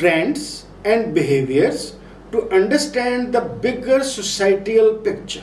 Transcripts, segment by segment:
trends and behaviors to understand the bigger societal picture।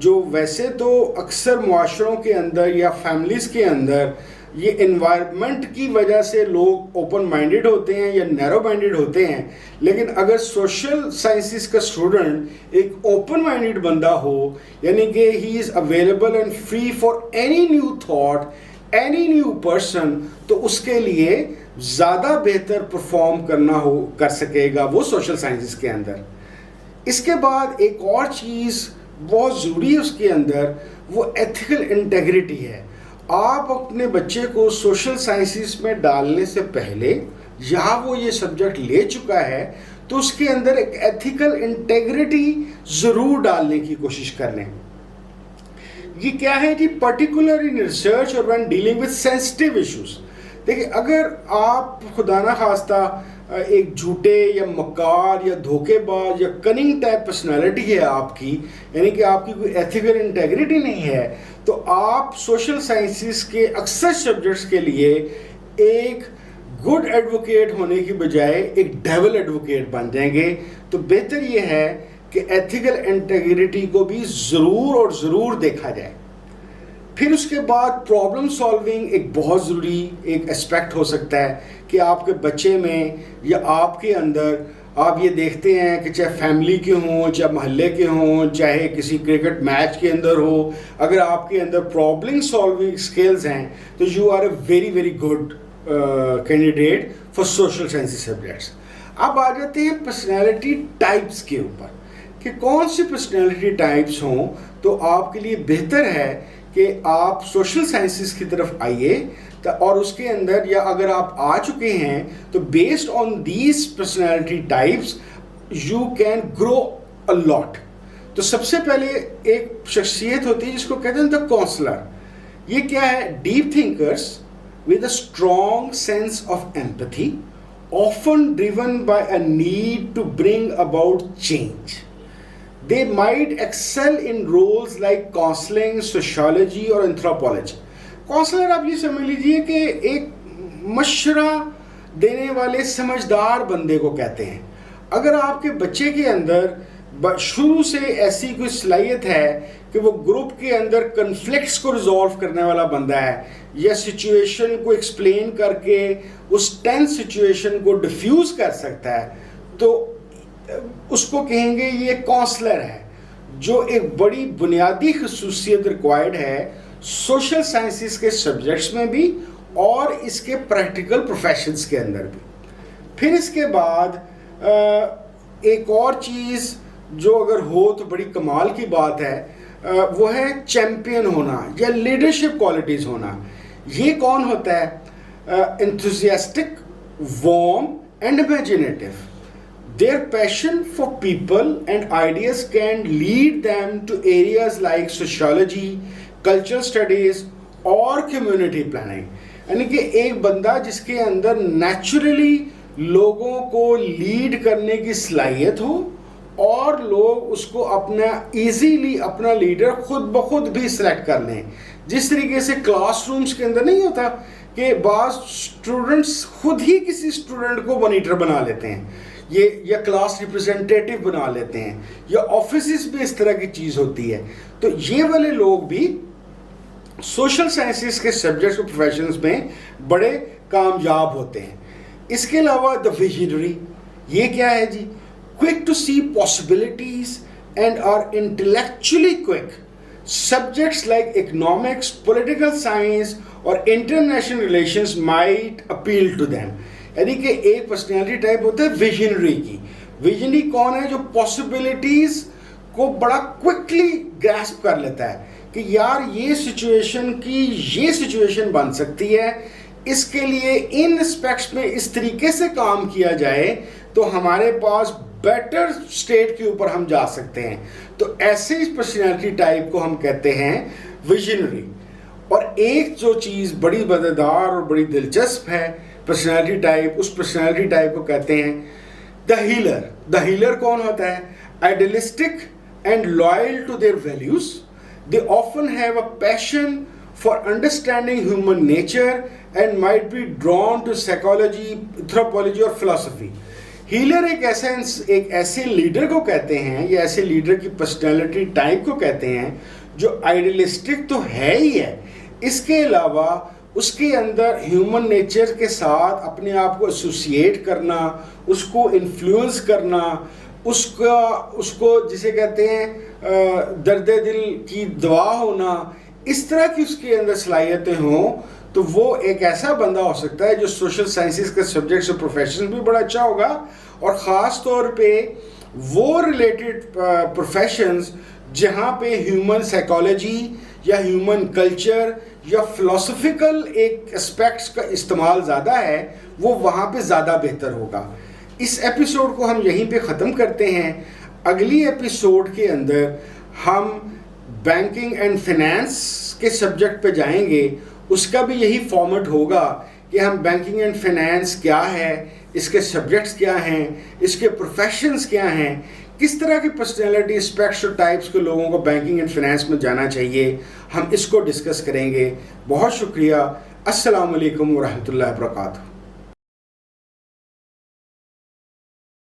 جو ویسے تو اکثر معاشروں کے اندر یا فیملیز کے اندر یہ انوائرمنٹ کی وجہ سے لوگ اوپن مائنڈیڈ ہوتے ہیں یا نیرو مائنڈیڈ ہوتے ہیں، لیکن اگر سوشل سائنسز کا اسٹوڈنٹ ایک اوپن مائنڈیڈ بندہ ہو، یعنی کہ he is available and free for any new thought, any new person, تو اس کے لیے زیادہ بہتر پرفارم کر سکے گا وہ سوشل سائنسز کے اندر۔ اس کے بعد ایک اور چیز بہت ضروری ہے اس کے اندر، وہ ایتھیکل انٹیگریٹی ہے۔ آپ اپنے بچے کو سوشل سائنسز میں ڈالنے سے پہلے یا وہ یہ سبجیکٹ لے چکا ہے تو اس کے اندر ایک ایتھیکل انٹیگریٹی ضرور ڈالنے کی کوشش کر لیں۔ یہ کیا ہے جی؟ پرٹیکولر ان ریسرچ اور when dealing with sensitive issues. دیکھیں، اگر آپ خدا نہ خواستہ ایک جھوٹے یا مکار یا دھوکے باز یا کننگ ٹائپ پرسنالٹی ہے آپ کی، یعنی کہ آپ کی کوئی ایتھیکل انٹیگریٹی نہیں ہے، تو آپ سوشل سائنسز کے اکثر سبجیکٹس کے لیے ایک گڈ ایڈوکیٹ ہونے کی بجائے ایک ڈیول ایڈوکیٹ بن جائیں گے۔ تو بہتر یہ ہے کہ ایتھیکل انٹیگریٹی کو بھی ضرور اور ضرور دیکھا جائے۔ پھر اس کے بعد پرابلم سالونگ ایک بہت ضروری ایک اسپیکٹ ہو سکتا ہے کہ آپ کے بچے میں یا آپ کے اندر آپ یہ دیکھتے ہیں کہ چاہے فیملی کے ہوں، چاہے محلے کے ہوں، چاہے کسی کرکٹ میچ کے اندر ہو، اگر آپ کے اندر پرابلم سالونگ اسکلز ہیں تو you are a very very good candidate for social sciences subjects. اب آ جاتے ہیں پرسنالٹی ٹائپس کے اوپر کہ کون سی پرسنالٹی ٹائپس ہوں تو آپ کے لیے بہتر ہے کہ آپ سوشل سائنسز کی طرف آئیے، اور اس کے اندر یا اگر آپ آ چکے ہیں تو based on these personality types you can grow a lot. تو سب سے پہلے ایک شخصیت ہوتی ہے جس کو کہتے ہیں دا کونسلر۔ یہ کیا ہے؟ Deep thinkers with a strong sense of empathy, often driven by a need to bring about change. They might excel in roles like counseling, sociology or anthropology. Counsellor آپ یہ سمجھ لیجئے کہ ایک مشورہ دینے والے سمجھدار بندے کو کہتے ہیں۔ اگر آپ کے بچے کے اندر شروع سے ایسی کوئی صلاحیت ہے کہ وہ گروپ کے اندر کنفلکٹس کو ریزالو کرنے والا بندہ ہے یا سچویشن کو ایکسپلین کر کے اس ٹینس سچویشن کو ڈیفیوز کر سکتا ہے، تو اس کو کہیں گے یہ کونسلر ہے، جو ایک بڑی بنیادی خصوصیت ریکوائرڈ ہے سوشل سائنسز کے سبجیکٹس میں بھی اور اس کے پریکٹیکل پروفیشنز کے اندر بھی۔ پھر اس کے بعد ایک اور چیز جو اگر ہو تو بڑی کمال کی بات ہے، وہ ہے چیمپئن ہونا یا لیڈرشپ کوالٹیز ہونا۔ یہ کون ہوتا ہے؟ enthusiastic, warm and imaginative. Their passion for people and ideas can lead them to areas like sociology, cultural studies اور community planning. یعنی کہ ایک بندہ جس کے اندر نیچرلی لوگوں کو لیڈ کرنے کی صلاحیت ہو اور لوگ اس کو اپنا ایزیلی اپنا لیڈر خود بخود بھی سلیکٹ کر لیں، جس طریقے سے کلاس رومز کے اندر نہیں ہوتا کہ بعض اسٹوڈنٹس خود ہی کسی اسٹوڈنٹ کو مانیٹر بنا لیتے ہیں، یہ یا کلاس ریپرزینٹیٹیو بنا لیتے ہیں، یا آفیسز میں اس طرح کی چیز ہوتی ہے۔ تو یہ والے لوگ بھی سوشل سائنسز کے سبجیکٹس اور پروفیشنز میں بڑے کامیاب ہوتے ہیں۔ اس کے علاوہ دا ویژنری، یہ کیا ہے جی؟ Quick to see possibilities and are intellectually quick. Subjects like economics, political science اور international relations might appeal to them. یعنی کہ ایک پرسنالٹی ٹائپ ہوتا ہے ویژنری کی۔ ویژنری کون ہے؟ جو پاسبلٹیز کو بڑا کوئکلی گراسپ کر لیتا ہے کہ یار یہ سچویشن کی یہ سچویشن بن سکتی ہے، اس کے لیے ان اسپیکٹس میں اس طریقے سے کام کیا جائے تو ہمارے پاس بیٹر اسٹیٹ کے اوپر ہم جا سکتے ہیں۔ تو ایسے پرسنالٹی ٹائپ کو ہم کہتے ہیں ویژنری۔ اور ایک جو چیز بڑی مزیدار اور بڑی دلچسپ ہے پرسنالٹی ٹائپ، اس پرسنالٹی ٹائپ کو کہتے ہیں دا ہیلر۔ دا ہیلر کون ہوتا ہے؟ Idealistic and loyal to their values, they often have a passion for understanding human nature and might be drawn to psychology, anthropology اور philosophy۔ ہیلر ایک ایسے leader کو کہتے ہیں یا ایسے لیڈر کی پرسنالٹی ٹائپ کو کہتے ہیں جو آئیڈیلسٹک تو ہے ہی ہے، اس کے علاوہ اس کے اندر ہیومن نیچر کے ساتھ اپنے آپ کو ایسوسیٹ کرنا، اس کو انفلوئنس کرنا، اس کو جسے کہتے ہیں درد دل کی دوا ہونا، اس طرح کی اس کے اندر صلاحیتیں ہوں، تو وہ ایک ایسا بندہ ہو سکتا ہے جو سوشل سائنسز کے سبجیکٹس اور پروفیشن بھی بڑا اچھا ہوگا، اور خاص طور پہ وہ ریلیٹڈ پروفیشنز جہاں پہ ہیومن سائیکالوجی یا ہیومن کلچر یا فلسفیکل ایک اسپیکٹس کا استعمال زیادہ ہے، وہ وہاں پہ زیادہ بہتر ہوگا۔ اس ایپیسوڈ کو ہم یہیں پہ ختم کرتے ہیں۔ اگلی ایپیسوڈ کے اندر ہم بینکنگ اینڈ فائنینس کے سبجیکٹ پہ جائیں گے۔ اس کا بھی یہی فارمیٹ ہوگا کہ ہم بینکنگ اینڈ فائنینس کیا ہے، اس کے سبجیکٹس کیا ہیں، اس کے پروفیشنز کیا ہیں، کس طرح کی پرسنالٹی اسپیکٹس اور ٹائپس کے لوگوں کو بینکنگ اینڈ فائنینس میں جانا چاہیے، ہم اس کو ڈسکس کریں گے۔ بہت شکریہ۔ السلام علیکم ورحمۃ اللہ وبرکاتہ۔